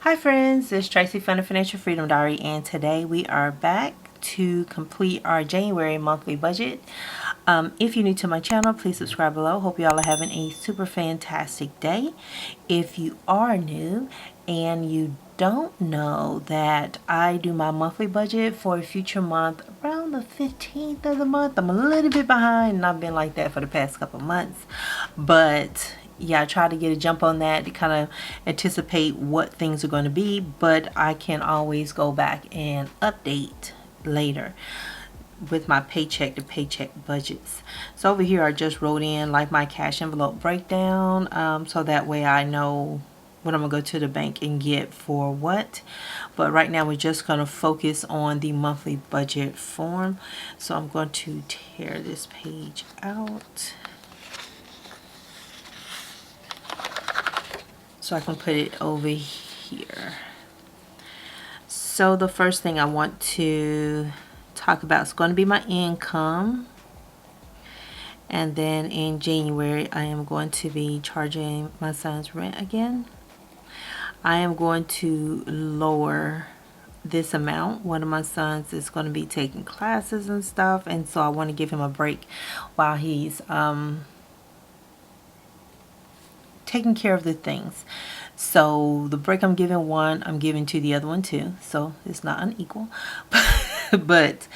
Hi friends, it's Tracy from the Financial Freedom Diary, and today we are back to complete our January monthly budget. If you're new to my channel, please subscribe below. Hope you all are having a super fantastic day. If you are new and you don't know that I do my monthly budget for a future month around the 15th of the month, I'm a little bit behind, and I've been like that for the past couple months, but yeah, I try to get a jump on that to kind of anticipate what things are going to be, but I can always go back and update later with my paycheck to paycheck budgets. So over here I just wrote in like my cash envelope breakdown, so that way I know what I'm gonna go to the bank and get for what. But right now we're just gonna focus on the monthly budget form. So I'm going to tear this page out so I can put it over here. So the first thing I want to talk about is going to be my income, and then in January I am going to be charging my son's rent again. I am going to lower this amount. One of my sons is going to be taking classes and stuff, and so I want to give him a break while he's taking care of the things. So the break I'm giving one, I'm giving to the other one too. So it's not unequal. But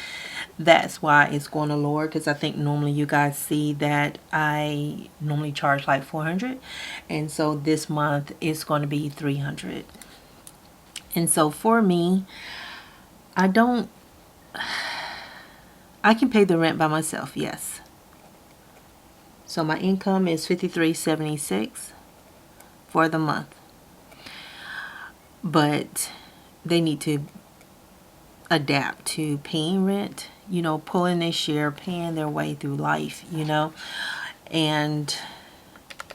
that's why it's going to lower, because I think normally you guys see that I normally charge like $400, and so this month it's going to be $300. And so for me, I can pay the rent by myself, yes. So my income is $53.76 for the month, but they need to adapt to paying rent, you know, pulling their share, paying their way through life, you know. And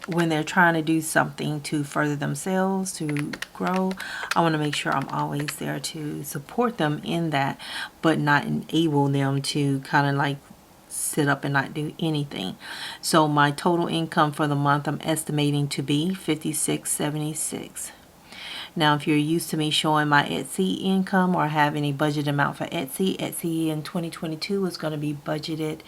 when they're trying to do something to further themselves, to grow, I want to make sure I'm always there to support them in that, but not enable them to kind of like sit up and not do anything. So my total income for the month I'm estimating to be $56.76. Now, if you're used to me showing my Etsy income or have any budget amount for Etsy in 2022 is going to be budgeted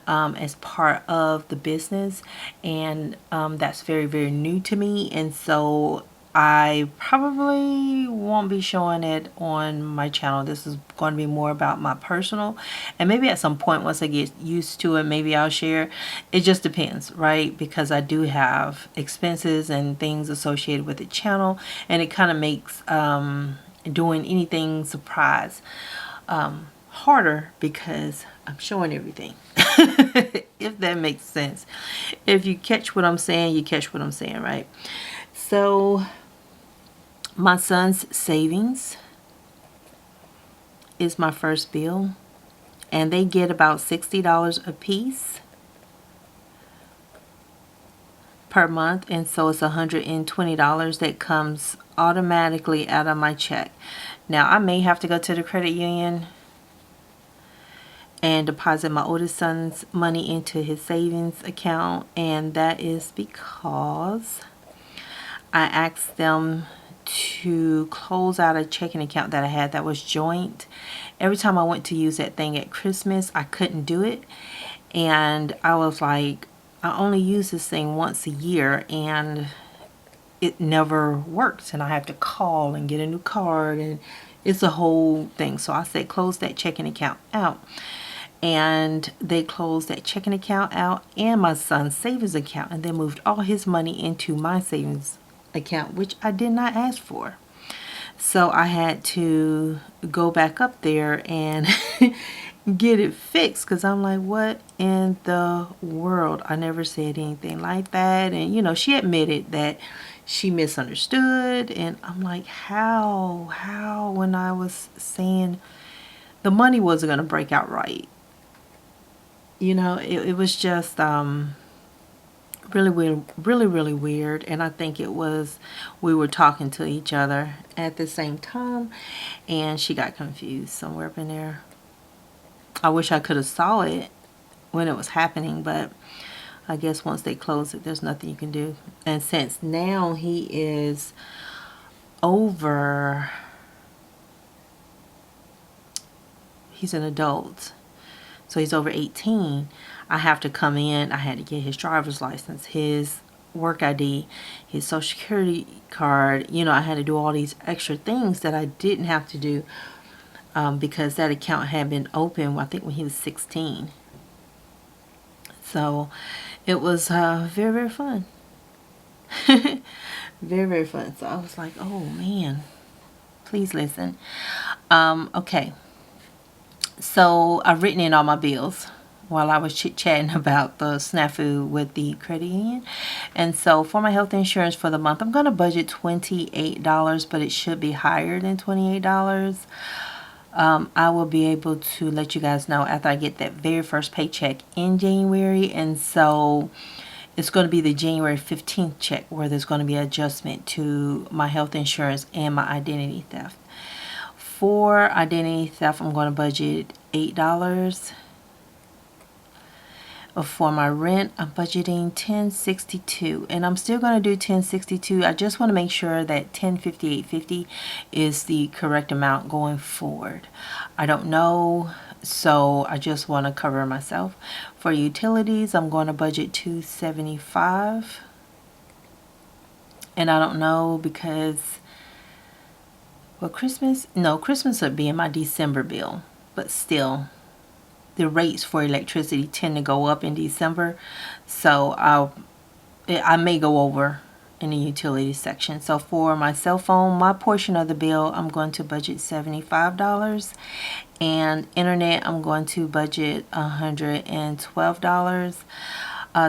as part of the business, and that's very, very new to me, and so I probably won't be showing it on my channel. This is going to be more about my personal, and maybe at some point once I get used to it, maybe I'll share. It just depends, right? Because I do have expenses and things associated with the channel, and it kind of makes doing anything surprise harder because I'm showing everything. If that makes sense. If you catch what I'm saying, you catch what I'm saying, right? So my son's savings is my first bill, and they get about $60 a piece per month, and so it's $120 that comes automatically out of my check. Now I may have to go to the credit union and deposit my oldest son's money into his savings account, and that is because I asked them to close out a checking account that I had that was joint. Every time I went to use that thing at Christmas, I couldn't do it, and I was like, I only use this thing once a year and it never works, and I have to call and get a new card, and it's a whole thing. So I said close that checking account out, and they closed that checking account out and my son's savings account, and they moved all his money into my savings account, which I did not ask for. So I had to go back up there and get it fixed, because I'm like, what in the world? I never said anything like that. And you know, she admitted that she misunderstood, and I'm like, how when I was saying the money wasn't going to break out right? You know, it was just really weird, really weird. And I think it was, we were talking to each other at the same time, and she got confused somewhere up in there. I wish I could have saw it when it was happening, but I guess once they close it, there's nothing you can do. And since now he is over, he's an adult, so he's over 18, I have to come in. I had to get his driver's license, his work ID, his social security card. You know, I had to do all these extra things that I didn't have to do because that account had been open, I think, when he was 16. So it was very, very fun. Very, very fun. So I was like, oh man, please listen. Okay. So I've written in all my bills while I was chit-chatting about the snafu with the credit union. And so for my health insurance for the month, I'm going to budget $28, but it should be higher than $28. I will be able to let you guys know after I get that very first paycheck in January. And so it's going to be the January 15th check where there's going to be an adjustment to my health insurance and my identity theft. For identity theft, I'm going to budget $8. For my rent, I'm budgeting $10.62, and I'm still going to do $10.62. I just want to make sure that $10.58.50 is the correct amount going forward. I don't know, so I just want to cover myself. For utilities, I'm going to budget $2.75, and I don't know because, well, Christmas would be in my December bill, but still, the rates for electricity tend to go up in December, so I may go over in the utility section. So for my cell phone, my portion of the bill, I'm going to budget $75, and internet, I'm going to budget $112.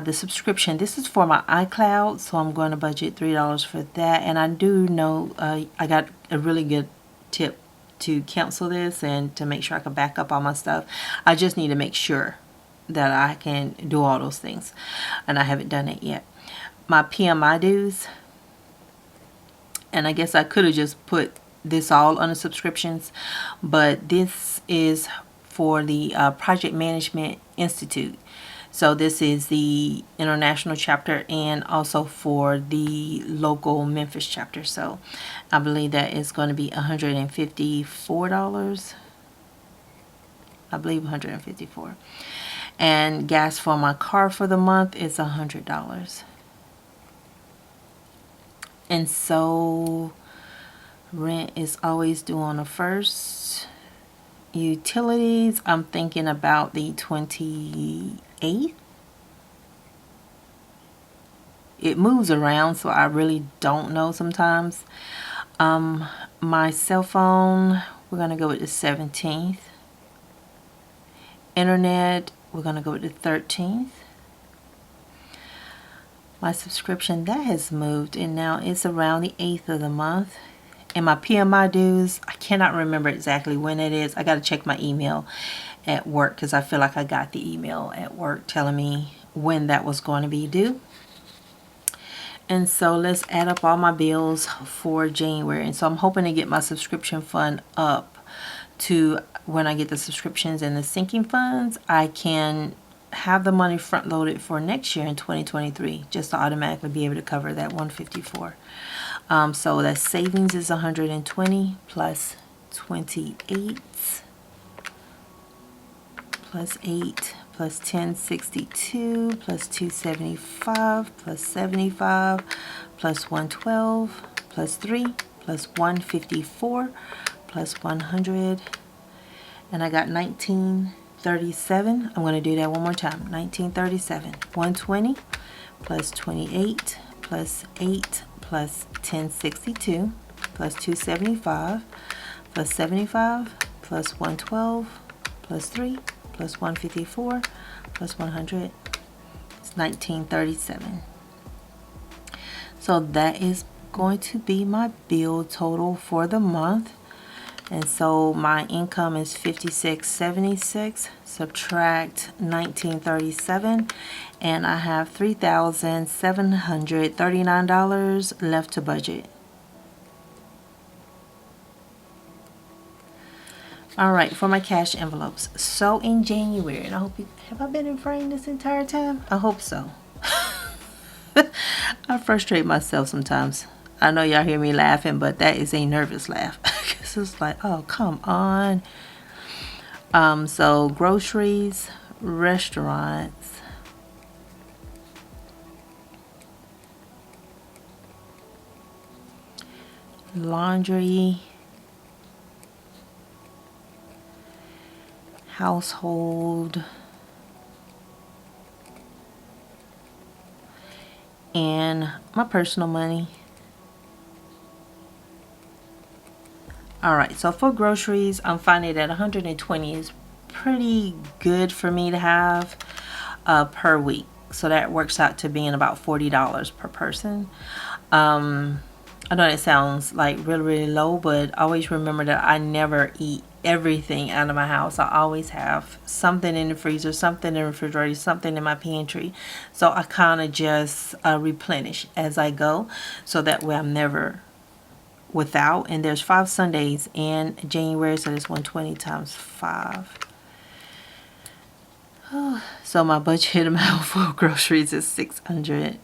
The subscription, this is for my iCloud, so I'm going to budget $3 for that. And I do know I got a really good tip to cancel this and to make sure I can back up all my stuff. I just need to make sure that I can do all those things, and I haven't done it yet. My PMI dues, and I guess I could have just put this all under subscriptions, but this is for the Project Management Institute. So this is the international chapter and also for the local Memphis chapter. So I believe that is going to be $154. I believe $154. And gas for my car for the month is $100. And so rent is always due on the 1st. Utilities, I'm thinking about the 28th. It moves around, so I really don't know sometimes. My cell phone, we're going to go with the 17th. Internet, we're going to go with the 13th. My subscription, that has moved, and now it's around the 8th of the month. And my PMI dues, I cannot remember exactly when it is. I got to check my email at work because I feel like I got the email at work telling me when that was going to be due. And so let's add up all my bills for January. And so I'm hoping to get my subscription fund up to when I get the subscriptions and the sinking funds, I can have the money front loaded for next year in 2023 just to automatically be able to cover that 154. So that savings is 120 plus 28 plus 8 plus 1062 plus 275 plus 75 plus 112 plus 3 plus 154 plus 100, and I got 1937. I'm going to do that one more time. 1937. 120 plus 28 plus 8 plus 1062 plus 275 plus 75 plus 112 plus 3 plus 154 plus 100. It's 1937. So that is going to be my bill total for the month. And so my income is $56.76, subtract $19.37, and I have $3,739 left to budget. All right, for my cash envelopes. So in January, and I hope have I been in frame this entire time? I hope so. I frustrate myself sometimes. I know y'all hear me laughing, but that is a nervous laugh. Cause it's like, oh, come on. So groceries, restaurants, laundry, household, and my personal money. Alright, so for groceries, I'm finding that 120 is pretty good for me to have per week. So that works out to being about $40 per person. I know that sounds like really, really low, but always remember that I never eat everything out of my house. I always have something in the freezer, something in the refrigerator, something in my pantry. So I kind of just replenish as I go, so that way I'm never without. And there's 5 Sundays in January, so that's 120 times 5. So my budget amount for groceries is $600.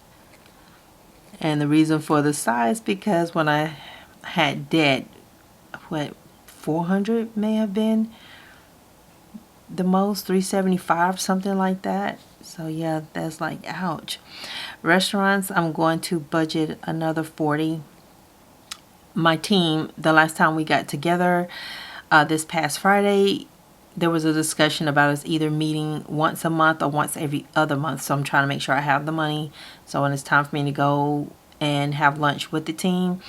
And the reason for the size, because when I had debt, what, 400 may have been the most, 375, something like that. So yeah, that's like, ouch. Restaurants, I'm going to budget another 40. My team, the last time we got together, this past Friday, there was a discussion about us either meeting once a month or once every other month. So I'm trying to make sure I have the money, so when it's time for me to go and have lunch with the team,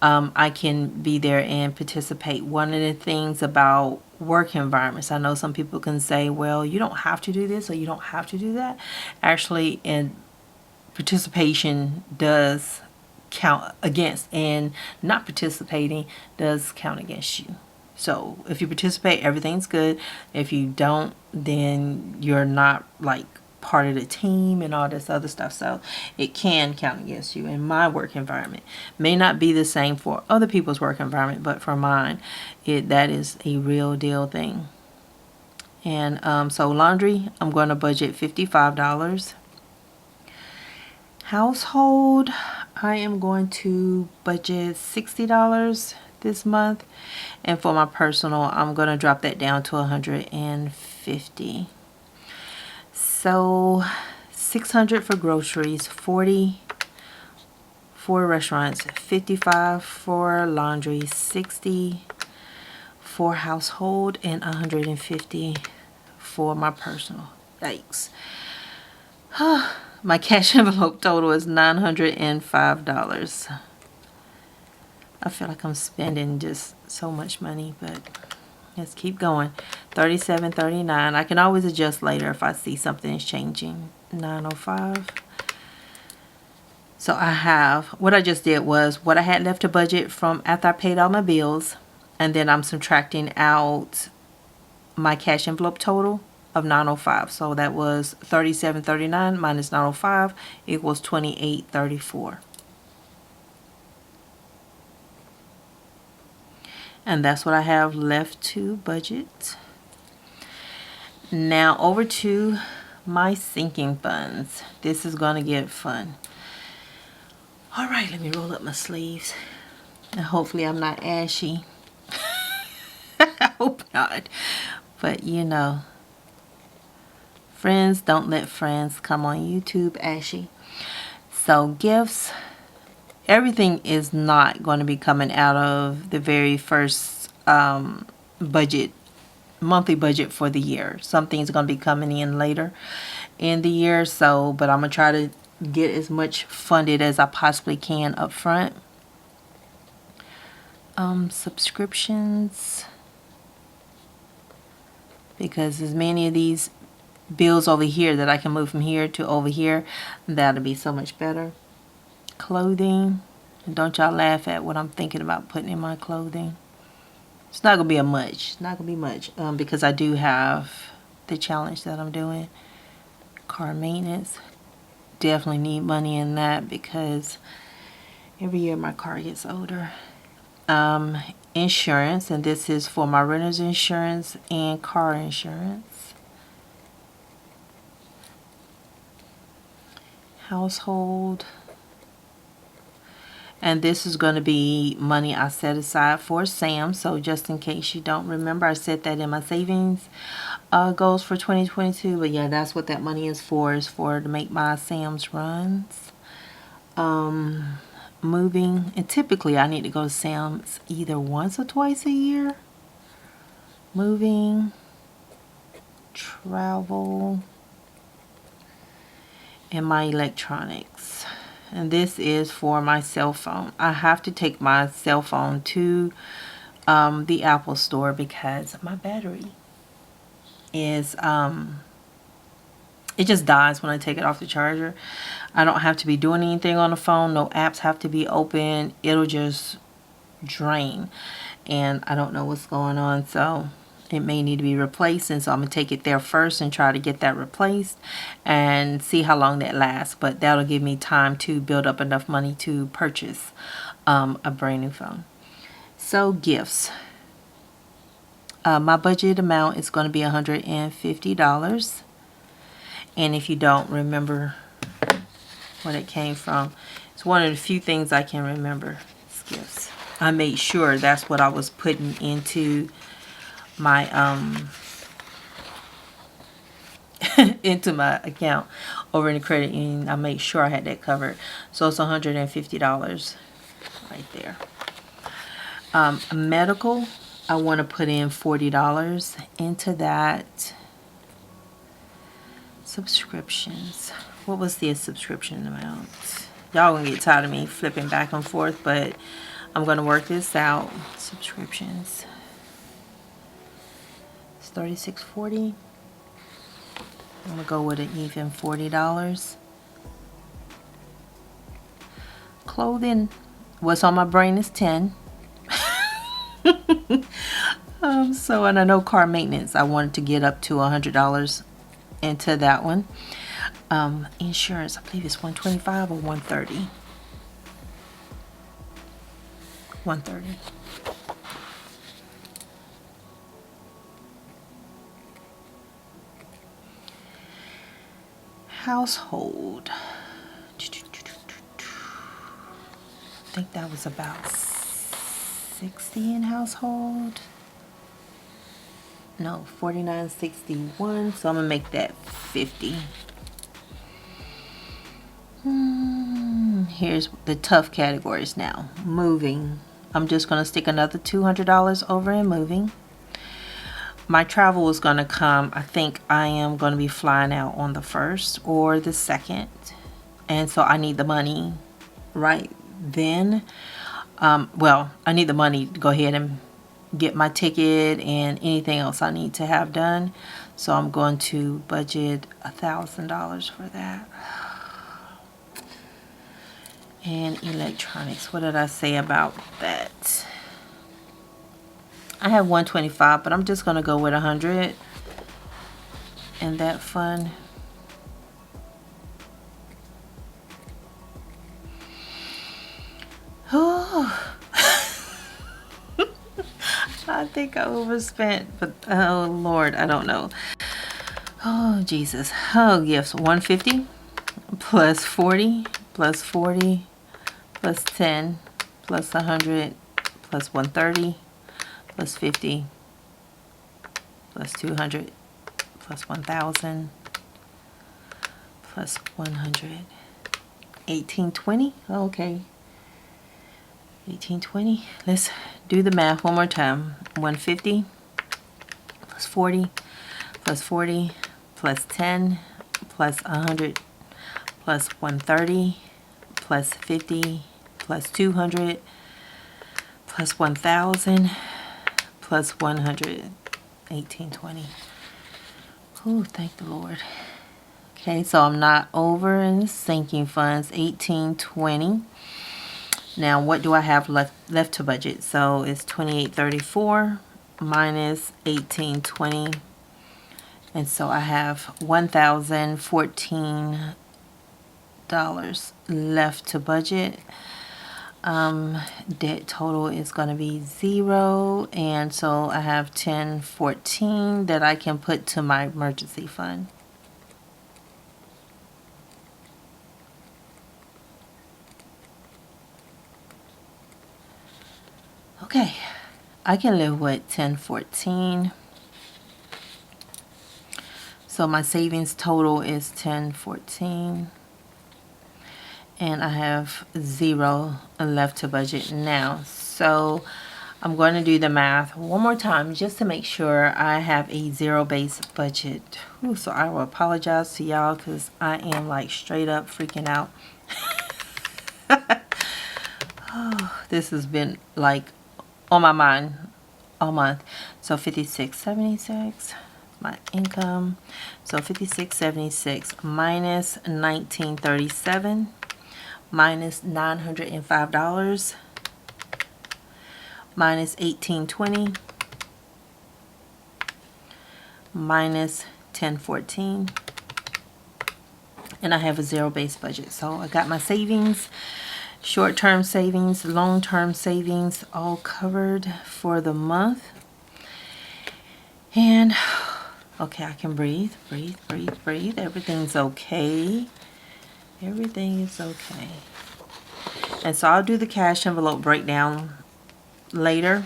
I can be there and participate. One of the things about work environments, I know some people can say, well, you don't have to do this or you don't have to do that. Actually, and participation does count against, and not participating does count against you. So if you participate, everything's good. If you don't, then you're not like part of the team and all this other stuff. So it can count against you. In my work environment, may not be the same for other people's work environment, but for mine, that is a real deal thing. And so laundry, I'm going to budget $55. Household, I am going to budget $60 this month. And for my personal, I'm going to drop that down to $150. So $600 for groceries, $40 for restaurants, $55 for laundry, $60 for household, and $150 for my personal. Yikes. My cash envelope total is $905. I feel like I'm spending just so much money, but let's keep going. $37.39. I can always adjust later if I see something is changing. $905. So I have, what I just did was what I had left to budget from after I paid all my bills, and then I'm subtracting out my cash envelope total of $905. So that was $37.39 minus $905 equals $28.34. And that's what I have left to budget. Now over to my sinking funds. This is going to get fun. All right, let me roll up my sleeves. And hopefully I'm not ashy. I hope not. But you know, friends don't let friends come on YouTube ashy. So gifts, everything is not going to be coming out of the very first monthly budget for the year. Some things are going to be coming in later in the year. So, but I'm going to try to get as much funded as I possibly can up front. Subscriptions, because as many of these bills over here that I can move from here to over here, that'll be so much better. Clothing, and don't y'all laugh at what I'm thinking about putting in my clothing. It's not gonna be it's not gonna be much because I do have the challenge that I'm doing. Car maintenance, definitely need money in that because every year my car gets older. Insurance, and this is for my renter's insurance and car insurance. Household, And this is going to be money I set aside for Sam. So just in case you don't remember, I set that in my savings goals for 2022. But yeah, that's what that money is for to make my Sam's runs. Moving, and typically I need to go to Sam's either once or twice a year. Moving, travel, and my electronics. And this is for my cell phone. I have to take my cell phone to the Apple store because my battery is it just dies when I take it off the charger. I don't have to be doing anything on the phone. No apps have to be open. It'll just drain, and I don't know what's going on, so it may need to be replaced. And so I'm gonna take it there first and try to get that replaced and see how long that lasts. But that'll give me time to build up enough money to purchase a brand new phone. So gifts, my budget amount is going to be $150. And if you don't remember what it came from, it's one of the few things I can remember. It's gifts. I made sure that's what I was putting into my into my account over in the credit union. I made sure I had that covered. So it's $150 right there. Medical, I want to put in $40 into that. Subscriptions, what was the subscription amount? Y'all gonna get tired of me flipping back and forth, but I'm gonna work this out. Subscriptions, it's $36.40. I'm gonna go with an even $40. Clothing, what's on my brain is $10. So, and I know car maintenance, I wanted to get up to $100 into that one. Insurance, I believe it's $125 or $130. $130. Household, I think that was about 60 in household. No, 49.61. So I'm gonna make that 50. Here's the tough categories now. Moving, I'm just gonna stick another $200 over in moving. My travel is gonna come, I think I am gonna be flying out on the 1st or the 2nd, and so I need the money right then. Well, I need the money to go ahead and get my ticket and anything else I need to have done. So I'm going to budget $1,000 for that. And electronics, what did I say about that? I have $125, but I'm just gonna go with $100 in that fund. Oh. I think I overspent, but oh Lord, I don't know. Oh Jesus. Oh, gifts, $150 plus 40 plus 40 plus 10 plus 100 plus 130 plus 50 plus 200 plus 1,000 plus 100. 1820. Okay. 1820. Let's do the math one more time. 150 plus 40 plus 40 plus 10 plus 100 plus 130 plus 50 plus 200 plus 1,000 plus 100. 1820. Oh, thank the Lord. Okay, so I'm not over in the sinking funds. 1820. Now, what do I have left to budget? So it's 2834 minus 1820, and so I have $1,014 left to budget. Debt total is going to be 0, and so I have 1014 that I can put to my emergency fund. Okay, I can live with 1014. So my savings total is 1014. And I have 0 left to budget now. So I'm going to do the math one more time just to make sure I have a zero-based budget. Ooh, so I will apologize to y'all because I am like straight up freaking out. Oh, this has been like on my mind all month. So 5676, my income. So 5676 minus 1937 minus $905 minus 1820 minus 1014, and I have a zero-based budget. So I got my savings, short-term savings, long-term savings all covered for the month. And okay, I can breathe, breathe, breathe, breathe. Everything's okay. Everything is okay. And so I'll do the cash envelope breakdown later.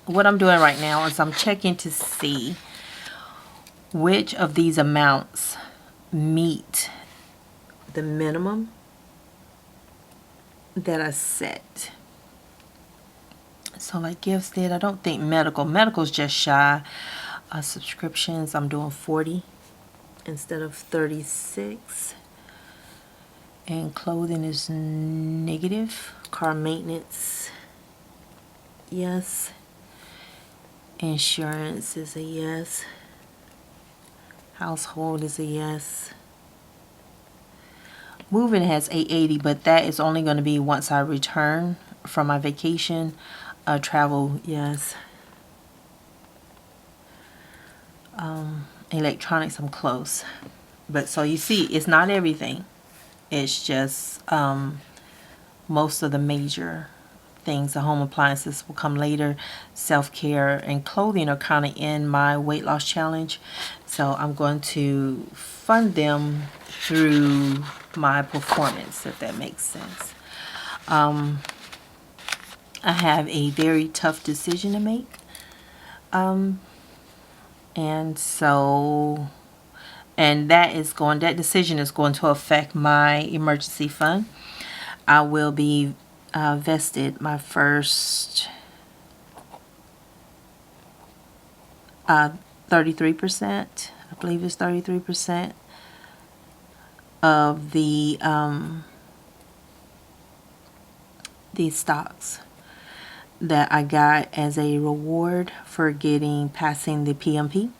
What I'm doing right now is I'm checking to see which of these amounts meet the minimum that I set. So like gifts did, I don't think medical's just shy. Subscriptions, I'm doing 40 instead of 36. And clothing is negative. Car maintenance, yes. Insurance is a yes. Household is a yes. Moving has 880, but that is only going to be once I return from my vacation. Travel, yes. Electronics, I'm close. But so you see, it's not everything. It's just most of the major things. The home appliances will come later. Self-care and clothing are kind of in my weight loss challenge. So I'm going to fund them through my performance, if that makes sense. I have a very tough decision to make. And that decision is going to affect my emergency fund. I will be vested my first 33%, I believe it's 33% of the these stocks that I got as a reward for passing the PMP.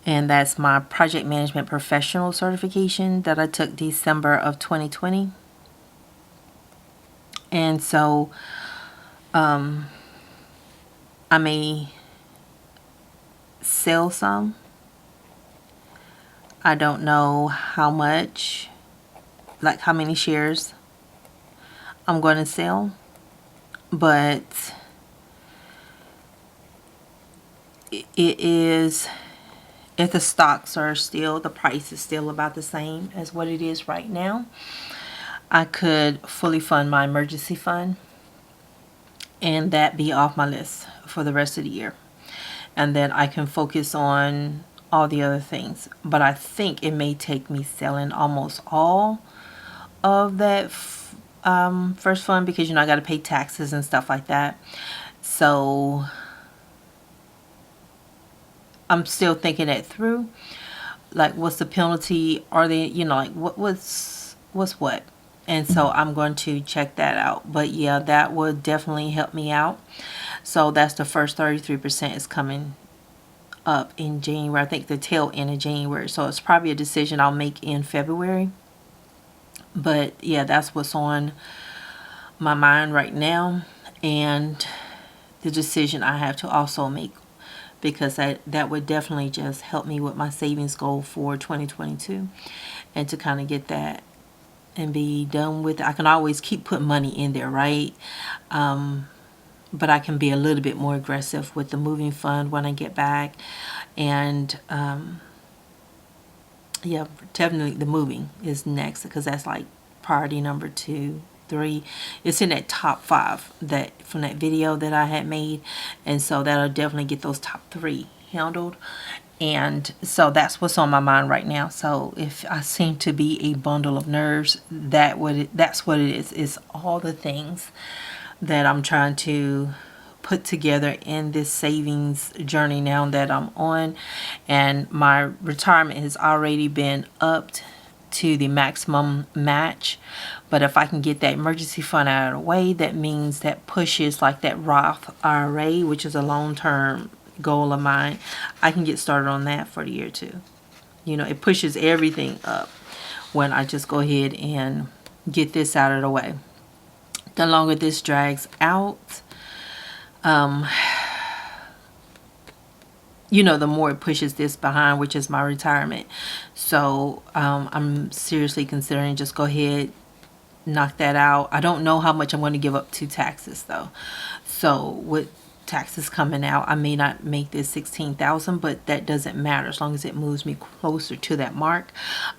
And that's my project management professional certification that I took December of 2020. And so I may sell some. I don't know how much, like how many shares I'm going to sell, but it is, if the stocks are still, the price is still about the same as what it is right now, I could fully fund my emergency fund and that be off my list for the rest of the year. And then I can focus on all the other things. But I think it may take me selling almost all of that first fund because, you know, I got to pay taxes and stuff like that. So I'm still thinking that through. Like, what's the penalty? Are they, you know, like what's what? And so I'm going to check that out. But yeah, that would definitely help me out. So that's the first 33% is coming up in January. I think the tail end of January. So it's probably a decision I'll make in February. But yeah, that's what's on my mind right now. And the decision I have to also make, because that would definitely just help me with my savings goal for 2022 and to kind of get that and be done with it. I can always keep putting money in there, right? But I can be a little bit more aggressive with the moving fund when I get back. And yeah, definitely the moving is next because that's like priority number 2, 3. It's in that top 5 that from that video that I had made, and so that'll definitely get those top 3 handled. And so that's what's on my mind right now. So if I seem to be a bundle of nerves, that's what it is. It's all the things that I'm trying to put together in this savings journey now that I'm on. And my retirement has already been upped to the maximum match, but if I can get that emergency fund out of the way, that means that pushes like that Roth IRA, which is a long-term goal of mine. I can get started on that for the year too. You know, it pushes everything up when I just go ahead and get this out of the way. The longer this drags out, you know, the more it pushes this behind, which is my retirement. So I'm seriously considering just go ahead, knock that out. I don't know how much I'm going to give up to taxes though. So with taxes coming out, I may not make this $16,000, but that doesn't matter. As long as it moves me closer to that mark,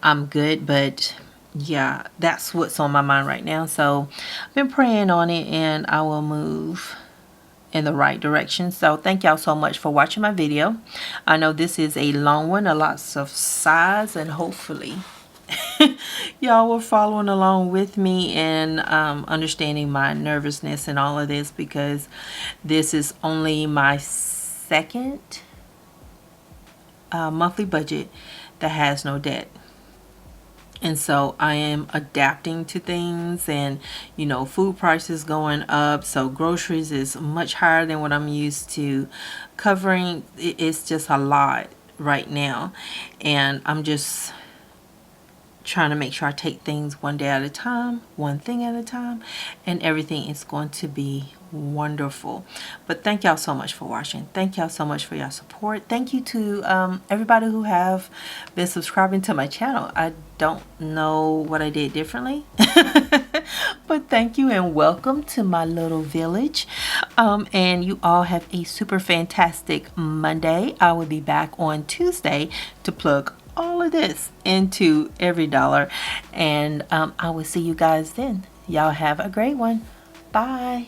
I'm good. But yeah, that's what's on my mind right now. So I've been praying on it, and I will move in the right direction. So thank y'all so much for watching my video. I know this is a long one, a lots of size, and hopefully y'all were following along with me and understanding my nervousness and all of this, because this is only my second monthly budget that has no debt. And so I am adapting to things, and you know, food prices going up, so groceries is much higher than what I'm used to covering. It's just a lot right now, and I'm just trying to make sure I take things one day at a time, one thing at a time, and everything is going to be wonderful. But thank y'all so much for watching. Thank y'all so much for your support. Thank you to everybody who have been subscribing to my channel. I don't know what I did differently, but thank you and welcome to my little village. And you all have a super fantastic Monday. I will be back on Tuesday to plug all of this into every dollar, and I will see you guys then. Y'all have a great one. Bye.